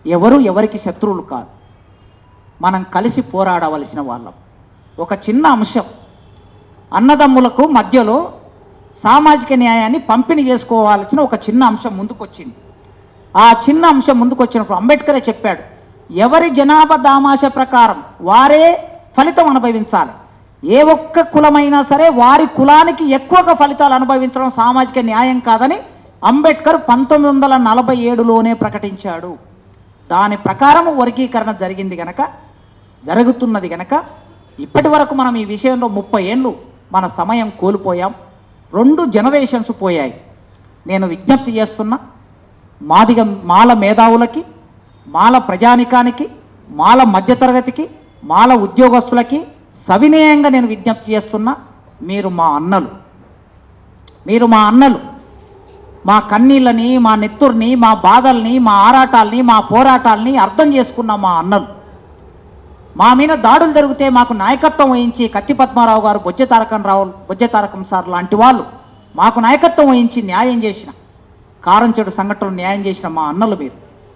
ఎవరు ఎవరికి శత్రువులు కాదు, మనం కలిసి పోరాడవలసిన వాళ్ళం. ఒక చిన్న అంశం, అన్నదమ్ములకు మధ్యలో సామాజిక న్యాయాన్ని పంపిణీ చేసుకోవాల్సిన ఒక చిన్న అంశం ముందుకొచ్చింది. ఆ చిన్న అంశం ముందుకొచ్చినప్పుడు అంబేద్కరే చెప్పాడు, ఎవరి జనాభా దామాష ప్రకారం వారే ఫలితం అనుభవించాలి. ఏ ఒక్క కులమైనా సరే వారి కులానికి ఎక్కువగా ఫలితాలు అనుభవించడం సామాజిక న్యాయం కాదని అంబేద్కర్ 1947లోనే ప్రకటించాడు. దాని ప్రకారం వర్గీకరణ జరుగుతున్నది గనక ఇప్పటి వరకు మనం ఈ విషయంలో 30 ఏళ్ళు మన సమయం కోల్పోయాం. 2 జనరేషన్స్ పోయాయి. నేను విజ్ఞప్తి చేస్తున్నా, మాల మేధావులకి, మాల ప్రజానికానికి, మాల మధ్యతరగతికి, మాల ఉద్యోగస్తులకి సవినయంగా నేను విజ్ఞప్తి చేస్తున్నా, మీరు మా అన్నలు, మా కన్నీళ్ళని, మా నెత్తుర్ని, మా బాధల్ని, మా ఆరాటాల్ని, మా పోరాటాల్ని అర్థం చేసుకున్న మా అన్నలు. మా మీద దాడులు జరిగితే మాకు నాయకత్వం వహించి కత్తి పద్మారావు గారు, బొజ్జ తారకం సార్ లాంటి వాళ్ళు మాకు నాయకత్వం వహించి న్యాయం చేసిన, కారంచెడు సంఘటనలు న్యాయం చేసిన మా అన్నలు మీరు.